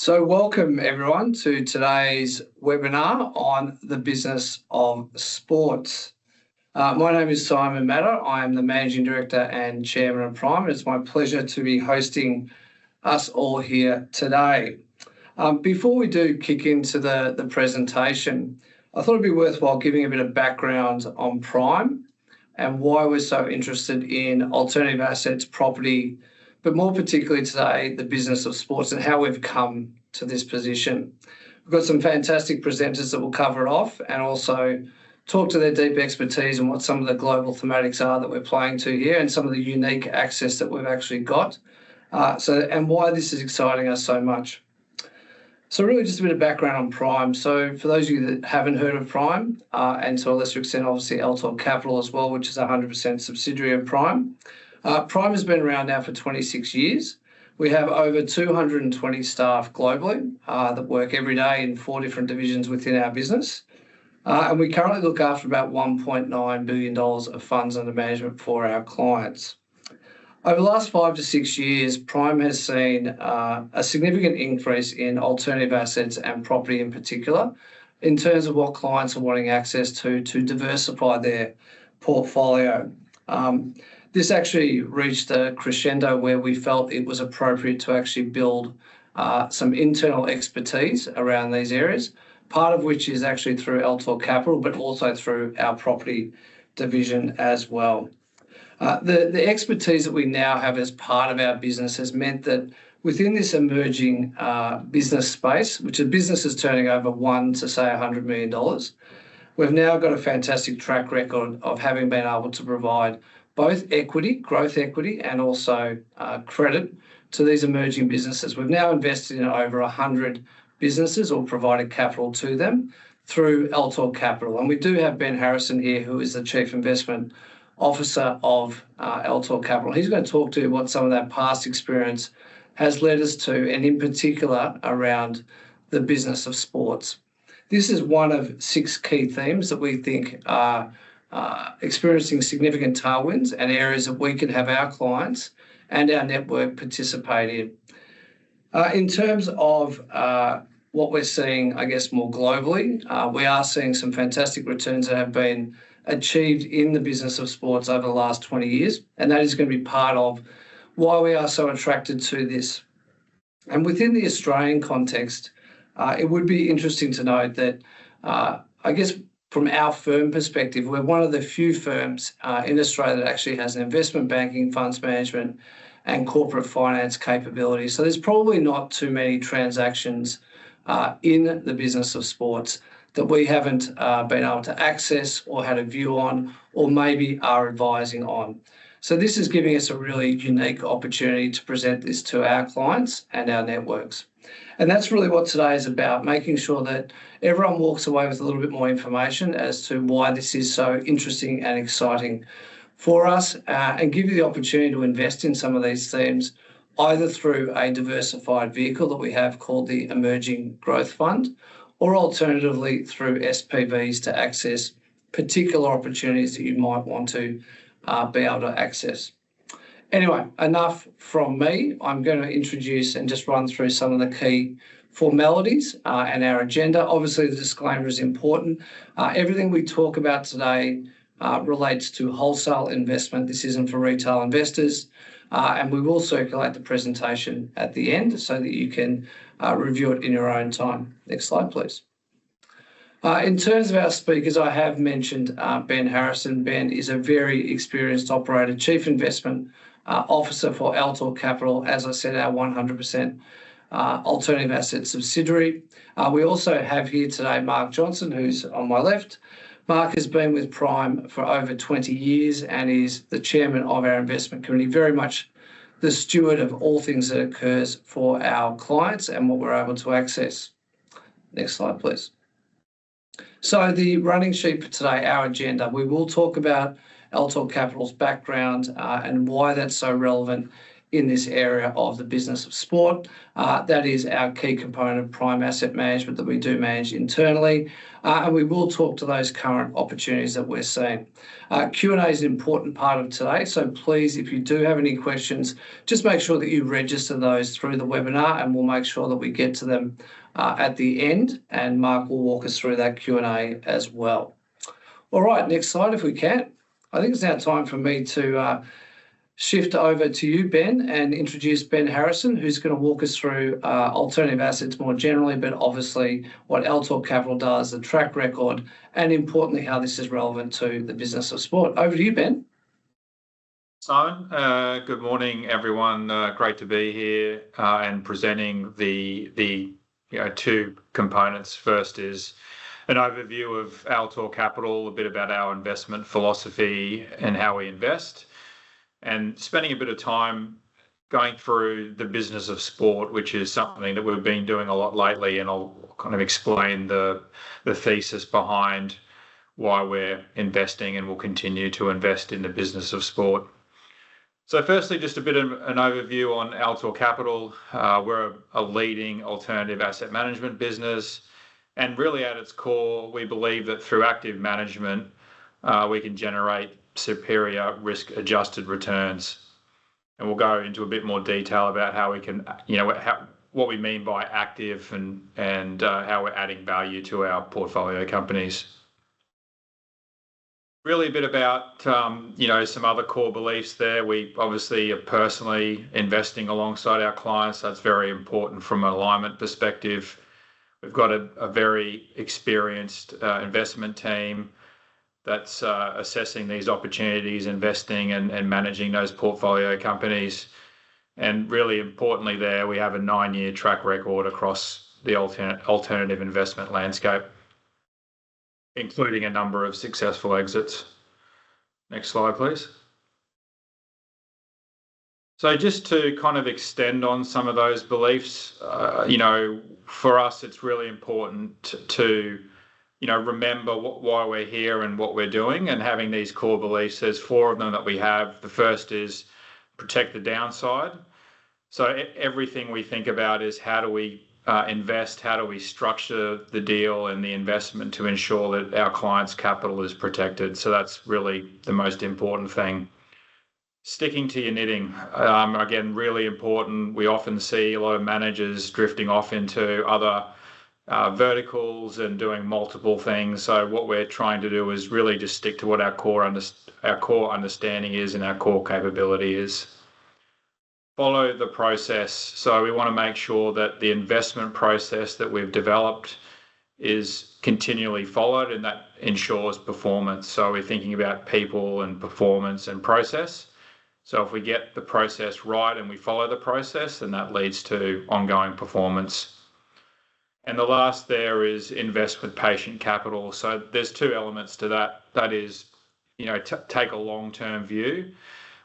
So welcome everyone to today's webinar on the business of sports. My name is Simon Matter. I am the Managing Director and Chairman of Prime. It's my pleasure to be hosting us all here today. Before we do kick into the presentation, I thought it'd be worthwhile giving a bit of background on Prime and why we're so interested in alternative assets, property, but more particularly today, the business of sports and how we've come to this position. We've got some fantastic presenters that will cover it off and also talk to their deep expertise and what some of the global thematics are that we're playing to here and some of the unique access that we've actually got. And why this is exciting us so much. So really just a bit of background on Prime. So for those of you that haven't heard of Prime, and to a lesser extent, obviously Altor Capital as well, which is a 100% subsidiary of Prime. Prime has been around now for 26 years. We have over 220 staff globally that work every day in 4 different divisions within our business. And we currently look after about $1.9 billion of funds under management for our clients. Over the last 5 to 6 years, Prime has seen a significant increase in alternative assets and property in particular, in terms of what clients are wanting access to diversify their portfolio. This actually reached a crescendo where we felt it was appropriate to actually build some internal expertise around these areas, part of which is actually through Altor Capital, but also through our property division as well. The expertise that we now have as part of our business has meant that within this emerging business space, which is businesses turning over $1 to say $100 million, we've now got a fantastic track record of having been able to provide both equity, growth equity, and also credit to these emerging businesses. We've now invested in over 100 businesses or provided capital to them through Altor Capital. And we do have Ben Harrison here, who is the Chief Investment Officer of Altor Capital. He's going to talk to you what some of that past experience has led us to, and in particular around the business of sports. This is one of 6 key themes that we think are experiencing significant tailwinds and areas that we can have our clients and our network participate in. In terms of what we're seeing, I guess, more globally, we are seeing some fantastic returns that have been achieved in the business of sports over the last 20 years, and that is going to be part of why we are so attracted to this. And within the Australian context, it would be interesting to note that, I guess, from our firm perspective, we're one of the few firms in Australia that actually has an investment banking, funds management, and corporate finance capability. So there's probably not too many transactions in the business of sports that we haven't been able to access or had a view on, or maybe are advising on. So this is giving us a really unique opportunity to present this to our clients and our networks. And that's really what today is about, making sure that everyone walks away with a little bit more information as to why this is so interesting and exciting for us, and give you the opportunity to invest in some of these themes, either through a diversified vehicle that we have called the Emerging Growth Fund, or alternatively through SPVs to access particular opportunities that you might want to be able to access. Anyway, enough from me. I'm going to introduce and just run through some of the key formalities and our agenda. Obviously, the disclaimer is important. Everything we talk about today relates to wholesale investment. This isn't for retail investors. And we will circulate the presentation at the end so that you can review it in your own time. Next slide, please. In terms of our speakers, I have mentioned Ben Harrison. Ben is a very experienced operator, Chief Investment Officer for Altor Capital, as I said, our 100% alternative asset subsidiary. We also have here today Mark Johnson, who's on my left. Mark has been with Prime for over 20 years and is the chairman of our investment committee, very much the steward of all things that occurs for our clients and what we're able to access. Next slide, please. So the running sheet for today, our agenda, we will talk about Altor Capital's background and why that's so relevant in this area of the business of sport. That is our key component of Prime Asset Management that we do manage internally, and we will talk to those current opportunities that we're seeing. Q&A is an important part of today, so please, if you do have any questions, just make sure that you register those through the webinar, and we'll make sure that we get to them at the end, and Mark will walk us through that Q&A as well. All right, next slide if we can. I think it's now time for me to shift over to you, Ben, and introduce Ben Harrison, who's going to walk us through alternative assets more generally, but obviously what Altor Capital does, the track record, and importantly, how this is relevant to the business of sport. Over to you, Ben. Simon, good morning, everyone. Great to be here and presenting the two components. First is an overview of Altor Capital, a bit about our investment philosophy and how we invest, and spending a bit of time going through the business of sport, which is something that we've been doing a lot lately, and I'll kind of explain the thesis behind why we're investing and will continue to invest in the business of sport. So firstly, just a bit of an overview on Altor Capital. We're a leading alternative asset management business, and really at its core, we believe that through active management, we can generate superior risk-adjusted returns. And we'll go into a bit more detail about how we can, what we mean by active and how we're adding value to our portfolio companies. Really a bit about, some other core beliefs there. We obviously are personally investing alongside our clients. That's very important from an alignment perspective. We've got a very experienced investment team that's assessing these opportunities, investing and managing those portfolio companies. And really importantly there, we have a 9-year track record across the alternative investment landscape, including a number of successful exits. Next slide, please. So just to kind of extend on some of those beliefs, for us, it's really important to, remember why we're here and what we're doing, and having these core beliefs. There's 4 of them that we have. The first is protect the downside. So everything we think about is how do we invest, how do we structure the deal and the investment to ensure that our clients' capital is protected. So that's really the most important thing. Sticking to your knitting, again, really important. We often see a lot of managers drifting off into other verticals and doing multiple things. So what we're trying to do is really just stick to what our core understanding is and our core capability is. Follow the process. So we want to make sure that the investment process that we've developed is continually followed, and that ensures performance. So we're thinking about people and performance and process. So if we get the process right and we follow the process, then that leads to ongoing performance. And the last there is invest with patient capital. So there's 2 elements to that. That is, take a long-term view.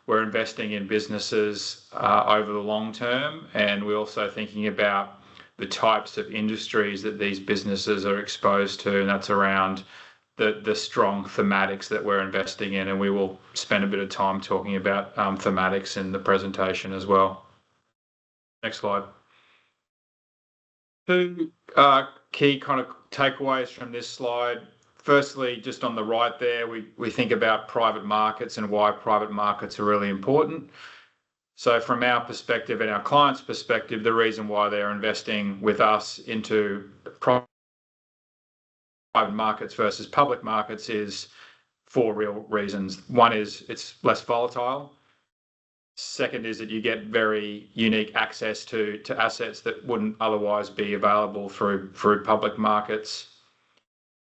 We're investing in businesses over the long term, and we're also thinking about the types of industries that these businesses are exposed to, and that's around the strong thematics that we're investing in, and we will spend a bit of time talking about thematics in the presentation as well. Next slide. 2 key kind of takeaways from this slide. Firstly, just on the right there, we think about private markets and why private markets are really important. So from our perspective and our clients' perspective, the reason why they're investing with us into private markets versus public markets is 4 real reasons. One is it's less volatile. Second is that you get very unique access to assets that wouldn't otherwise be available through public markets.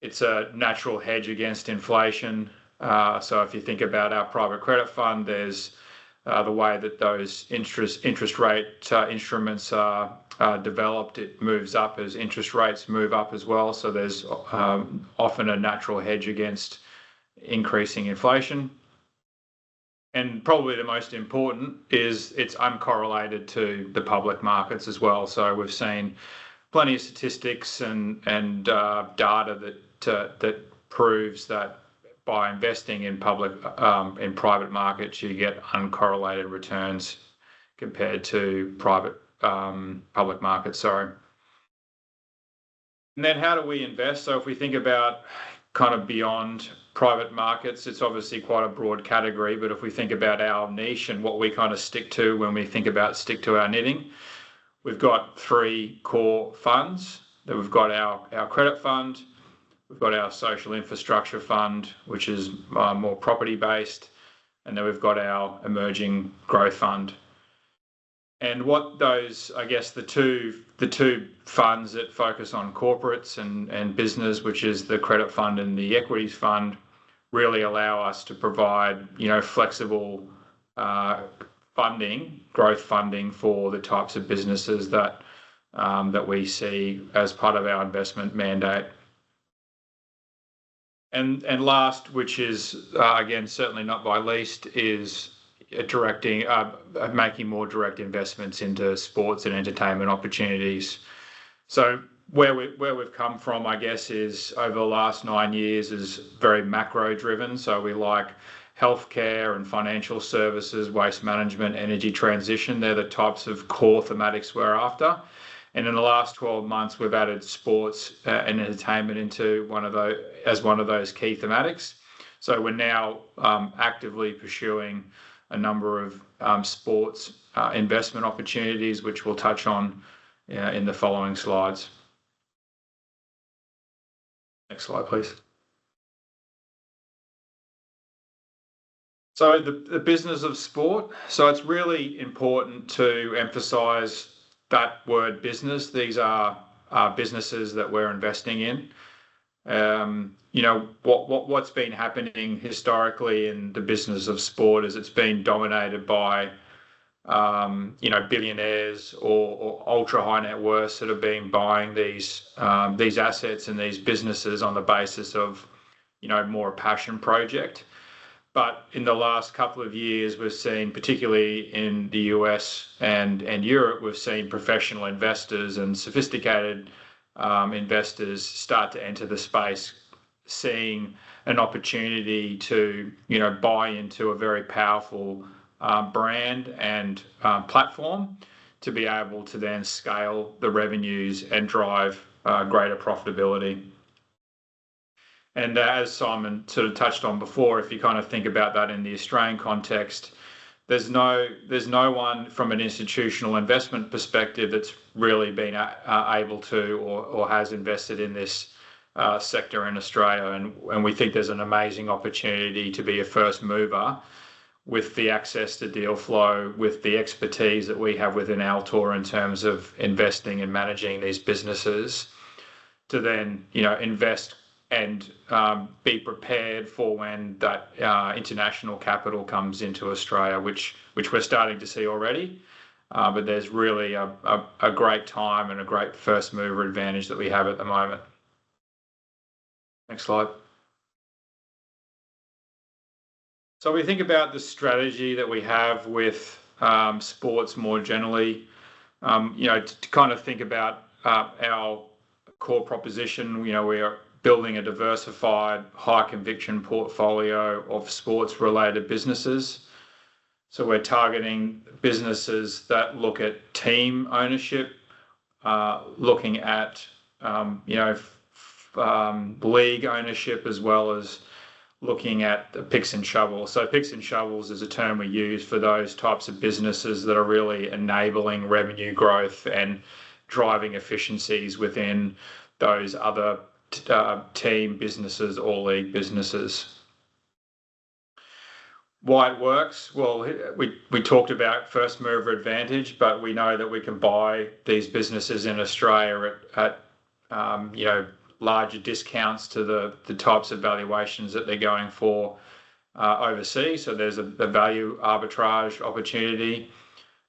It's a natural hedge against inflation. So if you think about our private credit fund, there's the way that those interest rate instruments are developed. It moves up as interest rates move up as well. So there's often a natural hedge against increasing inflation. And probably the most important is it's uncorrelated to the public markets as well. So we've seen plenty of statistics and data that proves that by investing in private markets, you get uncorrelated returns compared to public markets. Sorry. And then how do we invest? So if we think about kind of beyond private markets, it's obviously quite a broad category, but if we think about our niche and what we kind of stick to when we think about stick to our knitting, we've got 3 core funds. That we've got our credit fund, we've got our social infrastructure fund, which is more property based, and then we've got our emerging growth fund. And what those, I guess, the two funds that focus on corporates and business, which is the credit fund and the equities fund, really allow us to provide, flexible growth funding for the types of businesses that we see as part of our investment mandate. And last, which is again certainly not by least, is making more direct investments into sports and entertainment opportunities. So where we've come from, I guess, is over the last 9 years is very macro driven. So we like healthcare and financial services, waste management, energy transition. They're the types of core thematics we're after. And in the last 12 months, we've added sports and entertainment into one of those key thematics. So we're now actively pursuing a number of sports investment opportunities, which we'll touch on in the following slides. Next slide, please. So the business of sport. So it's really important to emphasize that word business. These are businesses that we're investing in. What's been happening historically in the business of sport is it's been dominated by billionaires or ultra high net worths that have been buying these assets and these businesses on the basis of more a passion project. But in the last couple of years, we've seen, particularly in the US and Europe, we've seen professional investors and sophisticated investors start to enter the space, seeing an opportunity to buy into a very powerful brand and platform to be able to then scale the revenues and drive greater profitability. And as Simon sort of touched on before, if you kind of think about that in the Australian context, there's no one from an institutional investment perspective that's really been able to or has invested in this sector in Australia, and we think there's an amazing opportunity to be a first mover with the access to deal flow, with the expertise that we have within Altor in terms of investing and managing these businesses, to then invest and be prepared for when that international capital comes into Australia, which we're starting to see already. But there's really a great time and a great first mover advantage that we have at the moment. Next slide. So we think about the strategy that we have with sports more generally. To kind of think about our core proposition. We are building a diversified, high conviction portfolio of sports related businesses. So we're targeting businesses that look at team ownership, looking at league ownership, as well as looking at the picks and shovels. So picks and shovels is a term we use for those types of businesses that are really enabling revenue growth and driving efficiencies within those other team businesses or league businesses. Why it works? Well, we talked about first mover advantage, but we know that we can buy these businesses in Australia at larger discounts to the types of valuations that they're going for overseas. So there's a value arbitrage opportunity.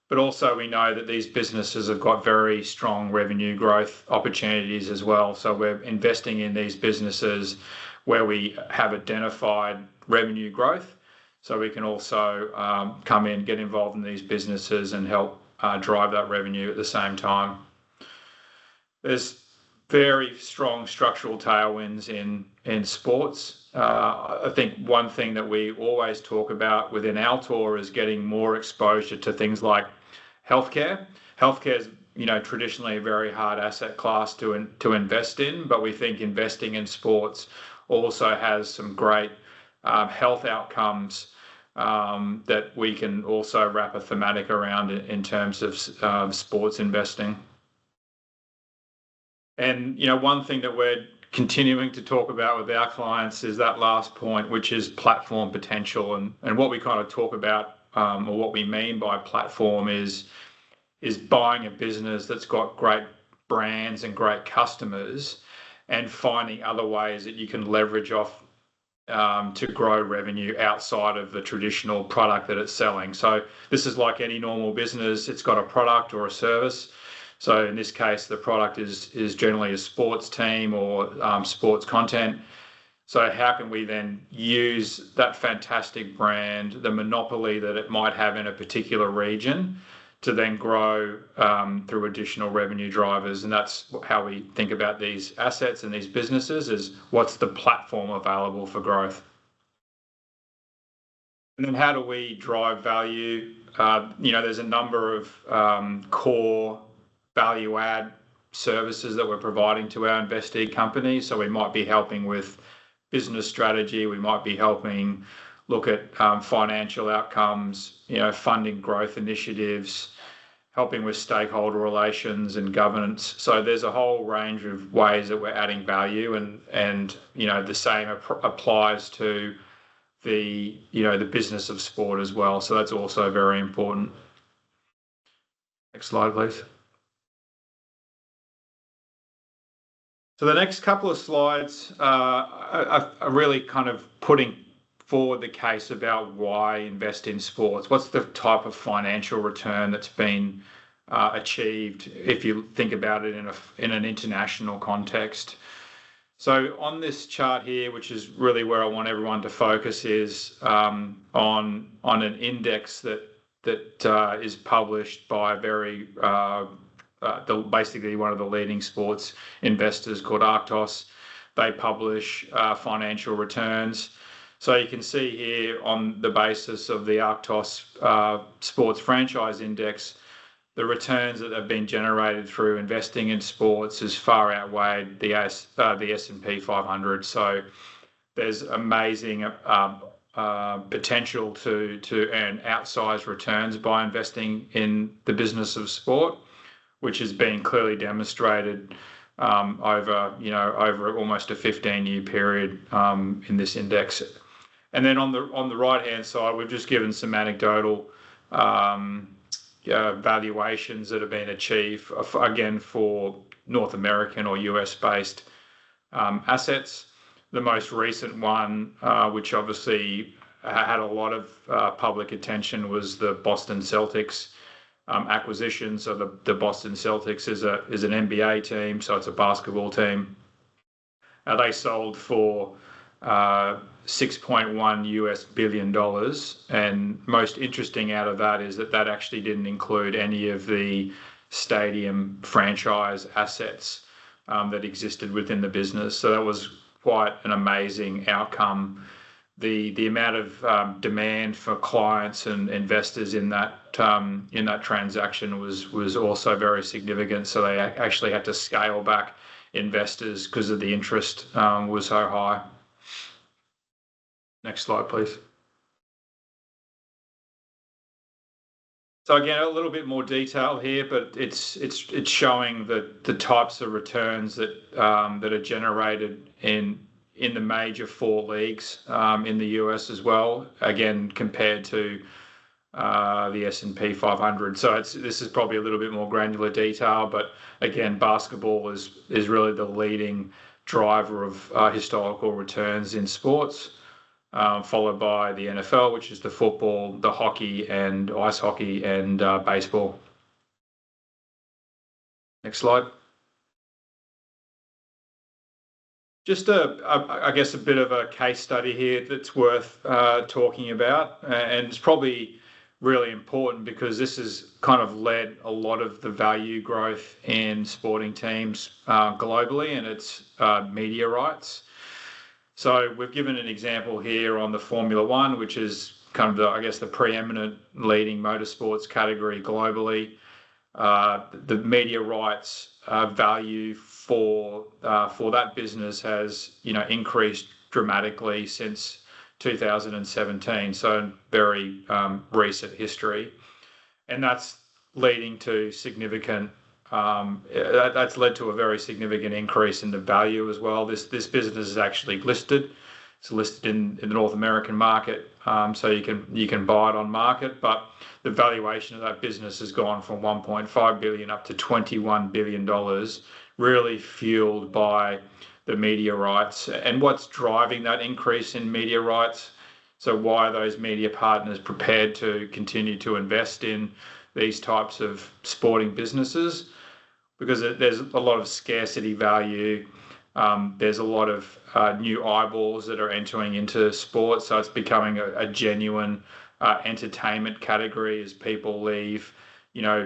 But also we know that these businesses have got very strong revenue growth opportunities as well. So we're investing in these businesses where we have identified revenue growth. So we can also come in, get involved in these businesses and help drive that revenue at the same time. There's very strong structural tailwinds in sports. I think one thing that we always talk about within Altor is getting more exposure to things like Healthcare. Healthcare is, traditionally a very hard asset class to invest in, but we think investing in sports also has some great health outcomes that we can also wrap a thematic around in terms of sports investing. And one thing that we're continuing to talk about with our clients is that last point, which is platform potential. And what we kind of talk about, or what we mean by platform, is buying a business that's got great brands and great customers, and finding other ways that you can leverage off to grow revenue outside of the traditional product that it's selling. So this is like any normal business. It's got a product or a service. So in this case, the product is generally a sports team or sports content. So how can we then use that fantastic brand, the monopoly that it might have in a particular region, to then grow through additional revenue drivers? And that's how we think about these assets and these businesses, is what's the platform available for growth? And then how do we drive value? There's a number of core value add services that we're providing to our investee companies. So we might be helping with business strategy, we might be helping look at financial outcomes, funding growth initiatives, helping with stakeholder relations and governance. So there's a whole range of ways that we're adding value, and the same applies to the business of sport as well. So that's also very important. Next slide, please. So the next couple of slides are really kind of putting forward the case about why invest in sports. What's the type of financial return that's been achieved if you think about it in an international context? So on this chart here, which is really where I want everyone to focus, is on an index that is published by a very basically one of the leading sports investors called Arctos. They publish financial returns. So you can see here, on the basis of the Arctos Sports Franchise Index, the returns that have been generated through investing in sports has far outweighed the S&P 500. So there's amazing potential to earn outsized returns by investing in the business of sport, which has been clearly demonstrated over almost a 15-year period in this index. And then on the right-hand side, we've just given some anecdotal valuations that have been achieved, again, for North American or US-based assets. The most recent one, which obviously had a lot of public attention, was the Boston Celtics acquisition. So the Boston Celtics is an NBA team, so it's a basketball team. They sold for $6.1 billion, and most interesting out of that is that actually didn't include any of the stadium franchise assets that existed within the business. So that was quite an amazing outcome. The amount of demand for clients and investors in that transaction was also very significant. So they actually had to scale back investors because of the interest was so high. Next slide, please. So again, a little bit more detail here, but it's showing the types of returns that are generated in the major four leagues in the US as well. Again, compared to the S&P 500. So this is probably a little bit more granular detail, but again, basketball is really the leading driver of historical returns in sports. Followed by the NFL, which is the football, the hockey and ice hockey, and baseball. Next slide. Just I guess a bit of a case study here that's worth talking about, and it's probably really important because this has kind of led a lot of the value growth in sporting teams globally, and it's media rights. So we've given an example here on the Formula One, which is kind of I guess the preeminent leading motorsports category globally. The media rights value for that business has increased dramatically since 2017, so very recent history, and that's leading to significant. That's led to a very significant increase in the value as well. This business is actually listed. It's listed in the North American market, so you can buy it on market. But the valuation of that business has gone from 1.5 billion up to 21 billion dollars, really fueled by the media rights. And what's driving that increase in media rights? So why are those media partners prepared to continue to invest in these types of sporting businesses? Because there's a lot of scarcity value. There's a lot of new eyeballs that are entering into sports, so it's becoming a genuine entertainment category as people leave,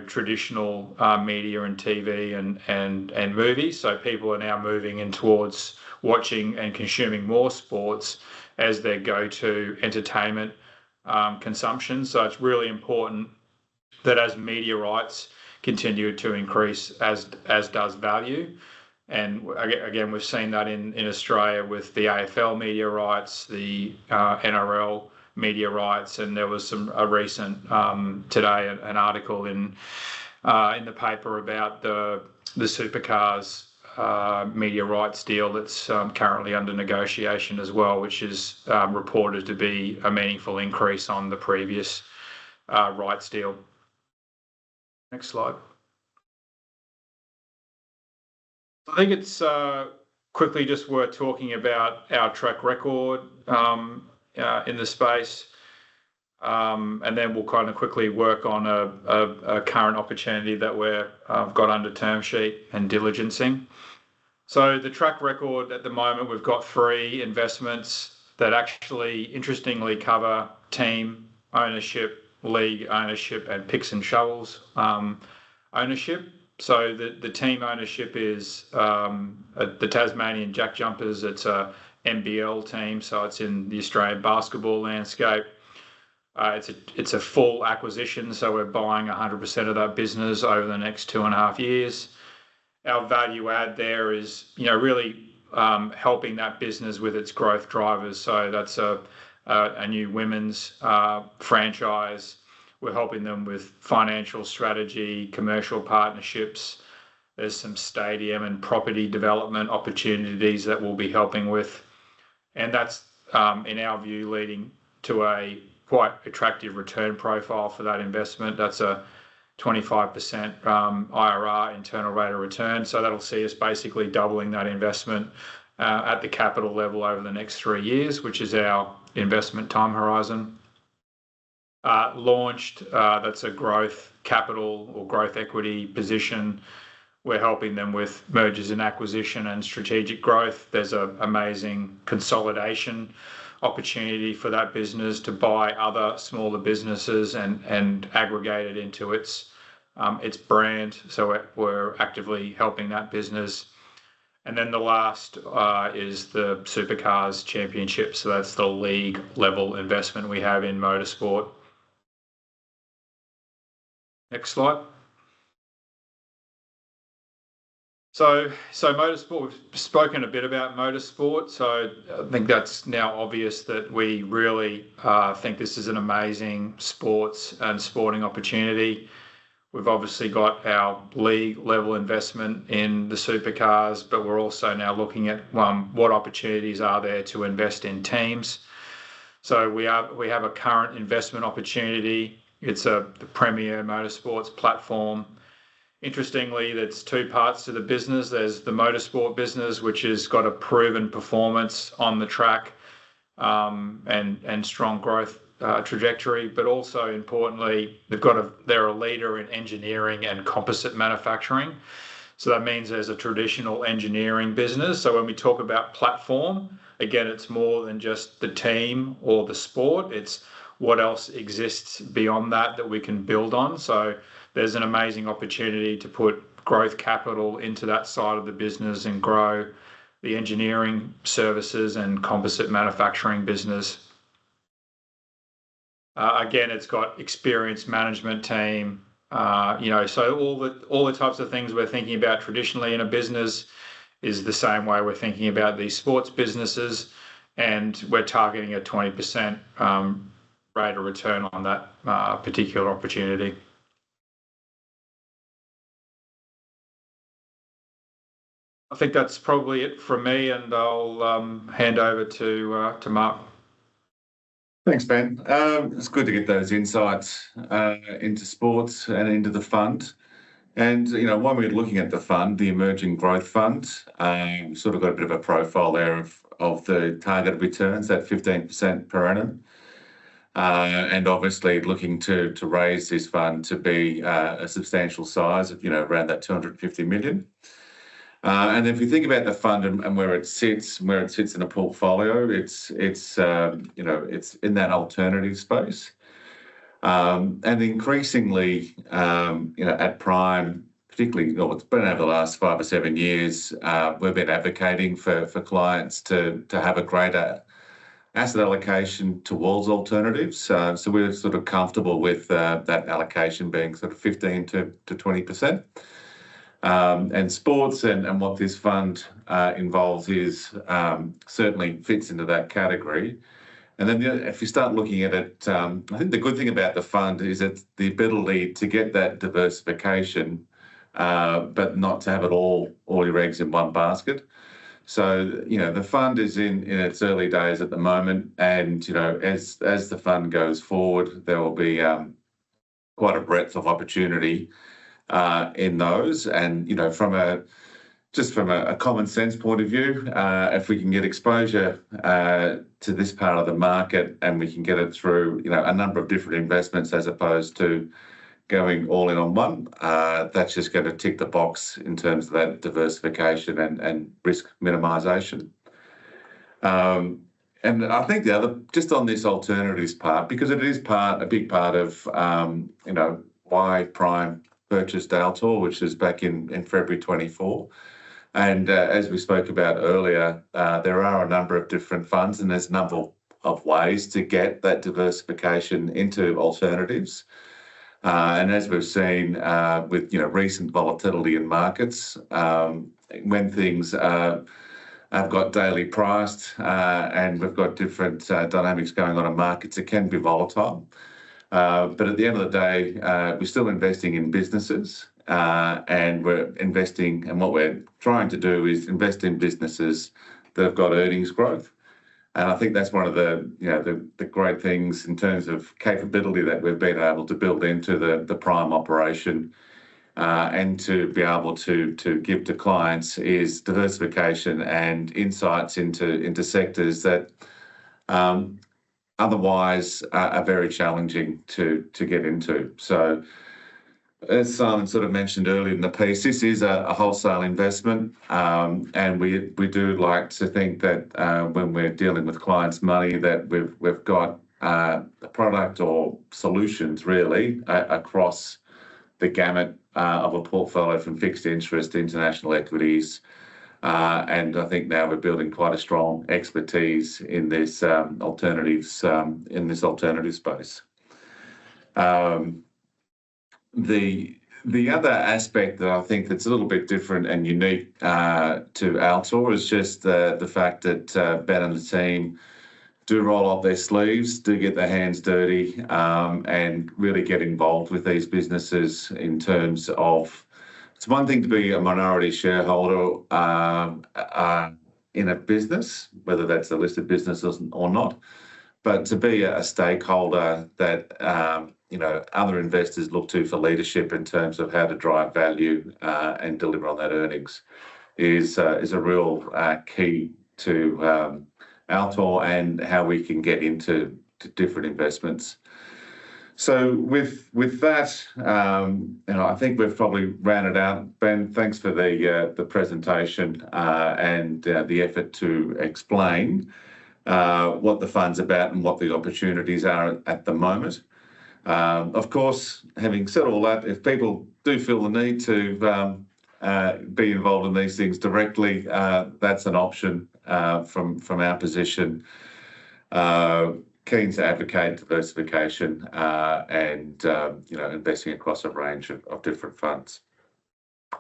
traditional media and TV and movies. So people are now moving in towards watching and consuming more sports as their go-to entertainment consumption. So it's really important that as media rights continue to increase, as does value. And again, we've seen that in Australia with the AFL media rights, the NRL media rights, and there was a recent today an article in the paper about the supercars media rights deal that's currently under negotiation as well, which is reported to be a meaningful increase on the previous rights deal. Next slide. I think it's quickly just worth talking about our track record in the space, and then we'll kind of quickly work on a current opportunity that we've got under term sheet and diligencing. So the track record at the moment, we've got 3 investments that actually interestingly cover team ownership, league ownership, and picks and shovels ownership. So the team ownership is the Tasmanian Jack Jumpers. It's a NBL team, so it's in the Australian basketball landscape. It's a full acquisition, so we're buying 100% of that business over the next 2.5 years. Our value add there is really helping that business with its growth drivers. So that's a new women's franchise. We're helping them with financial strategy, commercial partnerships. There's some stadium and property development opportunities that we'll be helping with. And that's, in our view, leading to a quite attractive return profile for that investment. That's a 25% IRR, internal rate of return. So that'll see us basically doubling that investment at the capital level over the next 3 years, which is our investment time horizon. Launched, that's a growth capital or growth equity position. We're helping them with mergers and acquisition and strategic growth. There's an amazing consolidation opportunity for that business to buy other smaller businesses and aggregate it into its brand. So we're actively helping that business. And then the last is the Supercars Championship. So that's the league level investment we have in motorsport. Next slide. So motorsport, we've spoken a bit about motorsport. So I think that's now obvious that we really think this is an amazing sports and sporting opportunity. We've obviously got our league level investment in the supercars, but we're also now looking at what opportunities are there to invest in teams. So we have a current investment opportunity. It's the premier motorsports platform. Interestingly, there's 2 parts to the business. There's the motorsport business, which has got a proven performance on the track and strong growth trajectory, but also importantly, they're a leader in engineering and composite manufacturing. So that means there's a traditional engineering business. So when we talk about platform, again, it's more than just the team or the sport. It's what else exists beyond that we can build on. So there's an amazing opportunity to put growth capital into that side of the business and grow the engineering services and composite manufacturing business. Again, it's got experienced management team. So all the types of things we're thinking about traditionally in a business is the same way we're thinking about these sports businesses, and we're targeting a 20% rate of return on that particular opportunity. I think that's probably it from me, and I'll hand over to Mark. Thanks, Ben. It's good to get those insights into sports and into the fund. And, when we're looking at the fund, the Emerging Growth Fund, sort of got a bit of a profile there of the target returns, that 15% per annum. And obviously looking to raise this fund to be a substantial size of, around that 250 million. And if you think about the fund and where it sits in a portfolio, it's in that alternative space. And increasingly, at Prime, particularly, it's been over the last 5 or 7 years, we've been advocating for clients to have a greater asset allocation towards alternatives. So we're sort of comfortable with that allocation being sort of 15 to 20%. And sports and what this fund involves is certainly fits into that category. And then if you start looking at it, I think the good thing about the fund is it's the ability to get that diversification, but not to have it all your eggs in one basket. So, the fund is in its early days at the moment, and, as the fund goes forward, there will be quite a breadth of opportunity in those. And, from a common sense point of view, if we can get exposure to this part of the market and we can get it through, a number of different investments as opposed to going all in on one, that's just going to tick the box in terms of that diversification and risk minimisation. And I think the other, just on this alternatives part, because it is a big part of, why Prime purchased Altor, which is back in February 24. And as we spoke about earlier, there are a number of different funds, and there's a number of ways to get that diversification into alternatives. And as we've seen with recent volatility in markets, when things have got daily priced and we've got different dynamics going on in markets, it can be volatile. But at the end of the day, we're still investing in businesses, and we're investing, and what we're trying to do is invest in businesses that have got earnings growth. And I think that's one of the great things in terms of capability that we've been able to build into the Prime operation, and to be able to give to clients is diversification and insights into sectors that otherwise are very challenging to get into. So, as Simon sort of mentioned earlier in the piece, this is a wholesale investment, and we do like to think that when we're dealing with clients' money, that we've got a product or solutions really across the gamut of a portfolio from fixed interest to international equities, and I think now we're building quite a strong expertise in this alternative space. The other aspect that I think that's a little bit different and unique to Altor is just the fact that Ben and the team do roll up their sleeves, do get their hands dirty, and really get involved with these businesses in terms of, it's one thing to be a minority shareholder in a business, whether that's a listed business or not, but to be a stakeholder that other investors look to for leadership in terms of how to drive value and deliver on that earnings is a real key to Altor and how we can get into different investments. So with that, I think we've probably rounded out. Ben, thanks for the presentation and the effort to explain what the fund's about and what the opportunities are at the moment. Of course, having said all that, if people do feel the need to be involved in these things directly, that's an option from our position. keen to advocate diversification and investing across a range of different funds.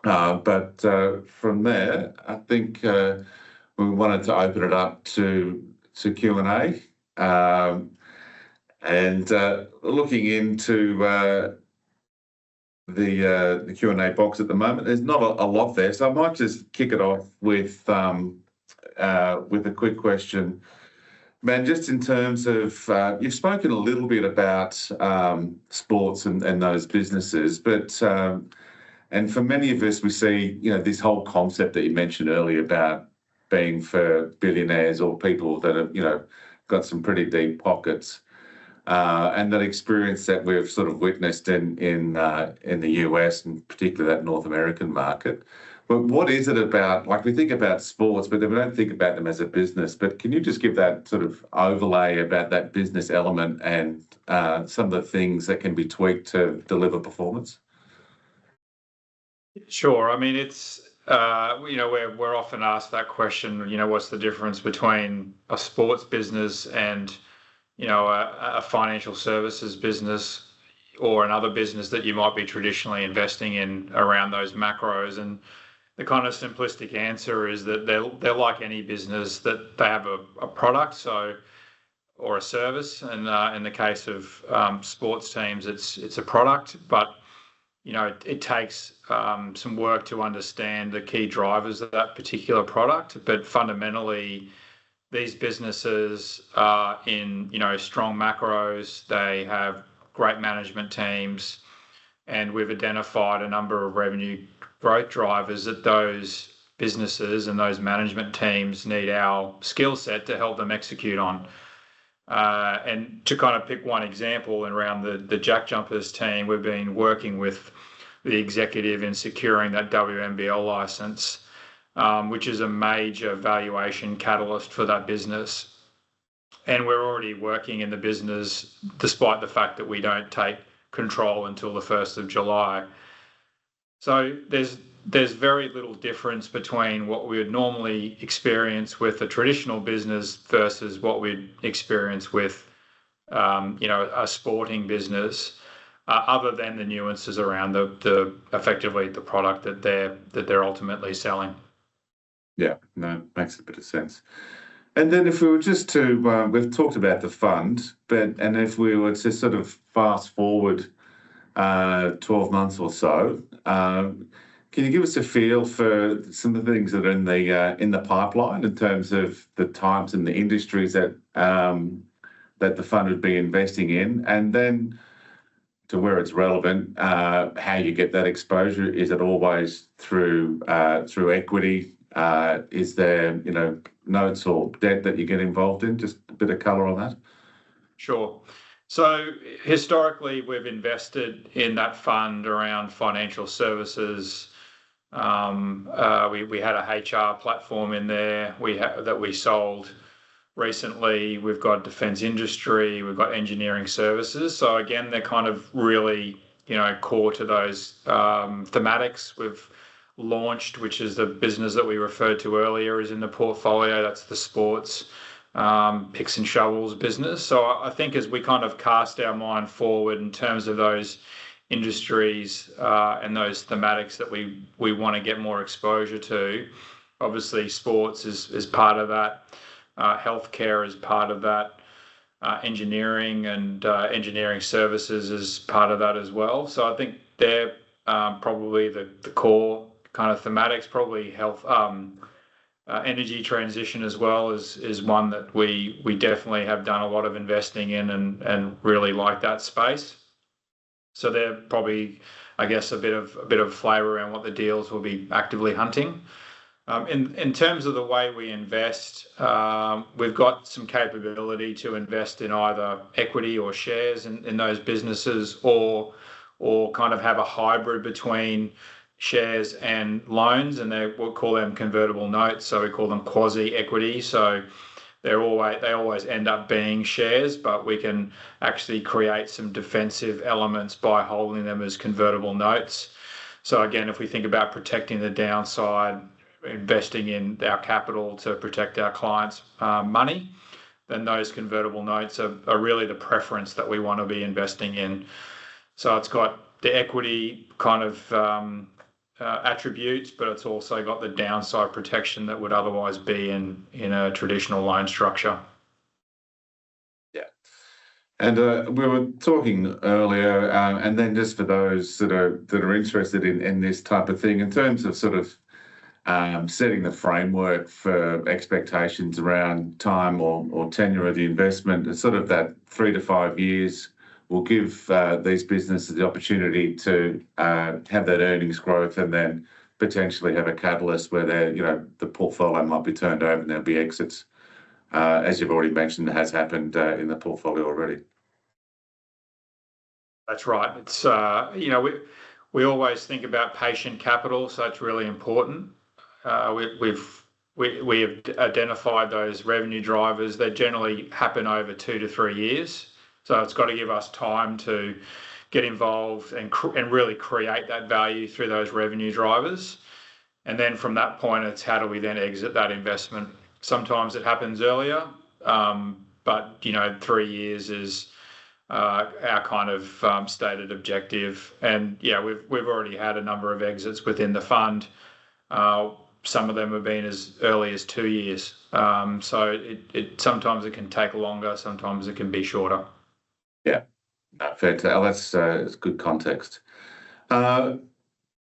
But from there, I think we wanted to open it up to Q&A, and looking into the Q&A box at the moment. There's not a lot there, so I might just kick it off with a quick question. Man, just in terms of, you've spoken a little bit about sports and those businesses, but and for many of us, we see, this whole concept that you mentioned earlier about being for billionaires or people that have, got some pretty deep pockets, and that experience that we've sort of witnessed in the US and particularly that North American market. But what is it about, like we think about sports, but then we don't think about them as a business. But can you just give that sort of overlay about that business element and some of the things that can be tweaked to deliver performance? Sure. I mean, it's, we're often asked that question, what's the difference between a sports business and, a financial services business or another business that you might be traditionally investing in around those macros. And the kind of simplistic answer is that they're like any business, that they have a product, or a service. And in the case of sports teams, it's a product, but it takes some work to understand the key drivers of that particular product. But fundamentally, these businesses are in strong macros. They have great management teams, and we've identified a number of revenue growth drivers that those businesses and those management teams need our skill set to help them execute on. And to kind of pick one example around the Jack Jumpers team, we've been working with the executive in securing that WNBL license, which is a major valuation catalyst for that business. And we're already working in the business despite the fact that we don't take control until the 1st of July. So there's very little difference between what we would normally experience with a traditional business versus what we'd experience with a sporting business, other than the nuances around the effectively the product that they're ultimately selling. Yeah, no, makes a bit of sense. And then if we were just to, we've talked about the fund, and if we were to sort of fast forward 12 months or so, can you give us a feel for some of the things that are in the pipeline in terms of the types and the industries that the fund would be investing in, and then to where it's relevant, how you get that exposure? Is it always through equity? Is there notes or debt that you get involved in? Just a bit of colour on that. Sure. So historically, we've invested in that fund around financial services. We had a HR platform in there that we sold recently. We've got defence industry, we've got engineering services. So again, they're kind of really core to those thematics. We've launched, which is the business that we referred to earlier, is in the portfolio. That's the sports picks and shovels business. So I think as we kind of cast our mind forward in terms of those industries and those thematics that we want to get more exposure to, obviously sports is part of that. Healthcare is part of that. Engineering and engineering services is part of that as well. So I think they're probably the core kind of thematics. Probably health, energy transition as well is one that we definitely have done a lot of investing in and really like that space. So they're probably, I guess, a bit of flavour around what the deals will be actively hunting. In terms of the way we invest, we've got some capability to invest in either equity or shares in those businesses, or kind of have a hybrid between shares and loans, and we'll call them convertible notes. So we call them quasi equity. So they always end up being shares, but we can actually create some defensive elements by holding them as convertible notes. So again, if we think about protecting the downside, investing in our capital to protect our clients' money, then those convertible notes are really the preference that we want to be investing in. So it's got the equity kind of attributes, but it's also got the downside protection that would otherwise be in a traditional loan structure. Yeah. And we were talking earlier, and then just for those that are interested in this type of thing, in terms of sort of setting the framework for expectations around time or tenure of the investment, it's sort of that 3 to 5 years will give these businesses the opportunity to have that earnings growth, and then potentially have a catalyst where the portfolio might be turned over and there'll be exits. As you've already mentioned, has happened in the portfolio already. That's right. It's we always think about patient capital, so it's really important. We have identified those revenue drivers. They generally happen over 2 to 3 years, so it's got to give us time to get involved and really create that value through those revenue drivers. And then from that point, it's how do we then exit that investment? Sometimes it happens earlier, but 3 years is our kind of stated objective. And yeah, we've already had a number of exits within the fund. Some of them have been as early as 2 years. So it sometimes it can take longer, sometimes it can be shorter. Yeah, fair tale. That's good context. I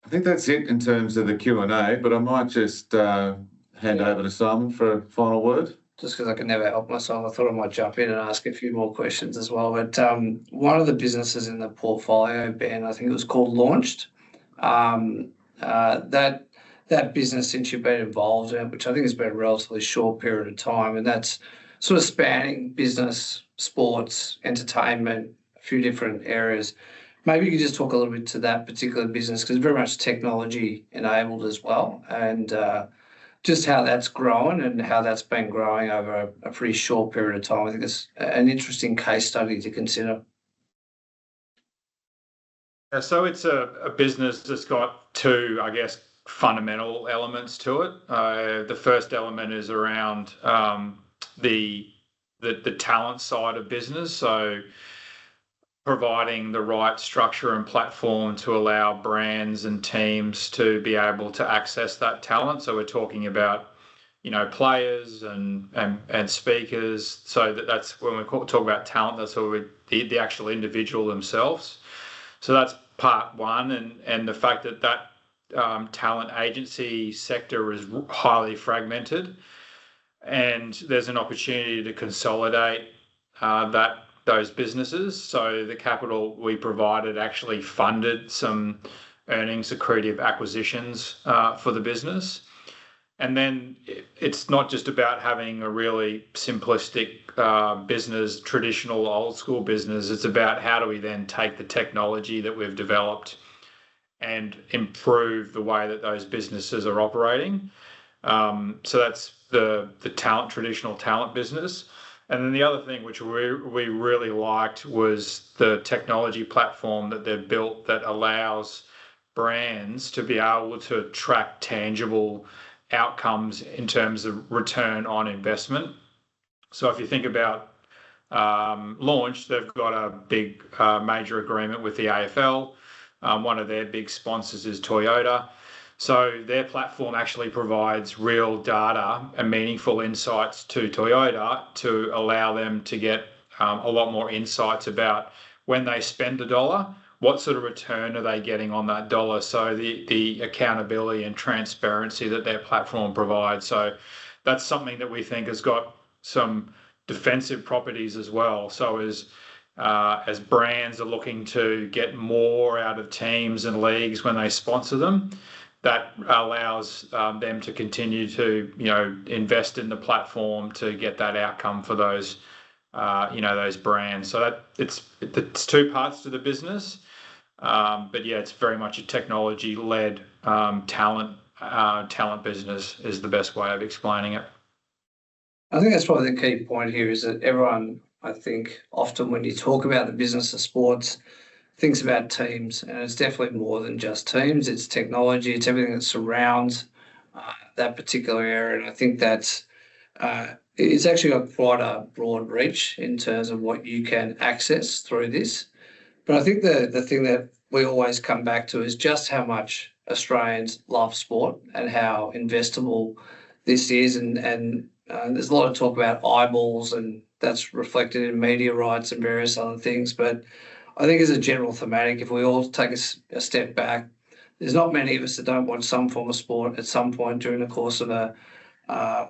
think that's it in terms of the Q&A, but I might just hand over to Simon for a final word. Just because I can never help myself, I thought I might jump in and ask a few more questions as well. But one of the businesses in the portfolio, Ben, I think it was called Launched. That business, since you've been involved in it, which I think has been a relatively short period of time, and that's sort of spanning business, sports, entertainment, a few different areas. Maybe you could just talk a little bit to that particular business, because it's very much technology enabled as well, and just how that's grown and how that's been growing over a pretty short period of time. I think it's an interesting case study to consider. So it's a business that's got two, I guess, fundamental elements to it. The first element is around the talent side of business. So providing the right structure and platform to allow brands and teams to be able to access that talent. So we're talking about, players and speakers. So that's when we talk about talent, that's what the actual individual themselves. So that's part one, and the fact that talent agency sector is highly fragmented, and there's an opportunity to consolidate those businesses. So the capital we provided actually funded some earnings accretive acquisitions for the business. And then it's not just about having a really simplistic business, traditional old school business. It's about how do we then take the technology that we've developed and improve the way that those businesses are operating. So that's the traditional talent business. And then the other thing which we really liked was the technology platform that they've built that allows brands to be able to track tangible outcomes in terms of return on investment. So if you think about Launch, they've got a big major agreement with the AFL. One of their big sponsors is Toyota. So their platform actually provides real data and meaningful insights to Toyota to allow them to get a lot more insights about when they spend $1, what sort of return are they getting on that dollar. So the accountability and transparency that their platform provides. So that's something that we think has got some defensive properties as well. So as brands are looking to get more out of teams and leagues when they sponsor them, that allows them to continue to, invest in the platform to get that outcome for those, those brands. So that it's two parts to the business, but yeah, it's very much a technology-led talent business is the best way of explaining it. I think that's probably the key point here is that everyone, I think, often when you talk about the business of sports, thinks about teams, and it's definitely more than just teams. It's technology, it's everything that surrounds that particular area, and I think that's it's actually got quite a broad reach in terms of what you can access through this. But I think the thing that we always come back to is just how much Australians love sport and how investable this is. And there's a lot of talk about eyeballs, and that's reflected in media rights and various other things. But I think as a general thematic, if we all take a step back, there's not many of us that don't watch some form of sport at some point during the course of uh,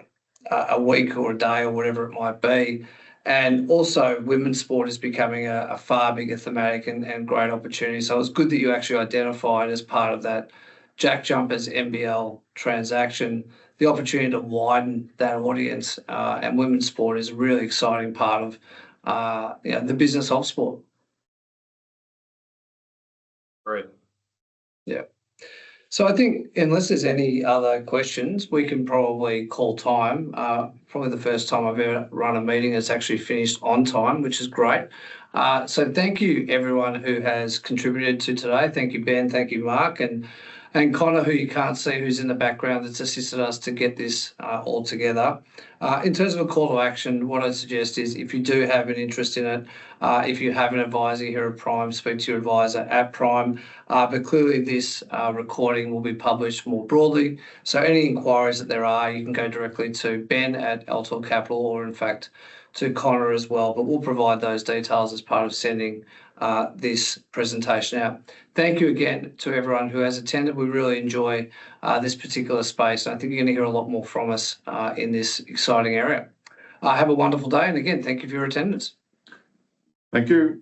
a week or a day or whatever it might be. And also, women's sport is becoming a far bigger thematic and great opportunity. So it's good that you actually identified as part of that Jack Jumpers NBL transaction the opportunity to widen that audience. And women's sport is a really exciting part of the business of sport. Great. Yeah. So I think unless there's any other questions, we can probably call time. Probably the first time I've ever run a meeting that's actually finished on time, which is great. So thank you everyone who has contributed to today. Thank you, Ben. Thank you, Mark. And Connor, who you can't see, who's in the background, that's assisted us to get this all together. In terms of a call to action, what I'd suggest is if you do have an interest in it, if you have an advisor here at Prime, speak to your advisor at Prime. But clearly this recording will be published more broadly. So any inquiries that there are, you can go directly to Ben at Altor Capital, or in fact to Connor as well. But we'll provide those details as part of sending this presentation out. Thank you again to everyone who has attended. We really enjoy this particular space. And I think you're going to hear a lot more from us in this exciting area. Have a wonderful day. And again, thank you for your attendance. Thank you.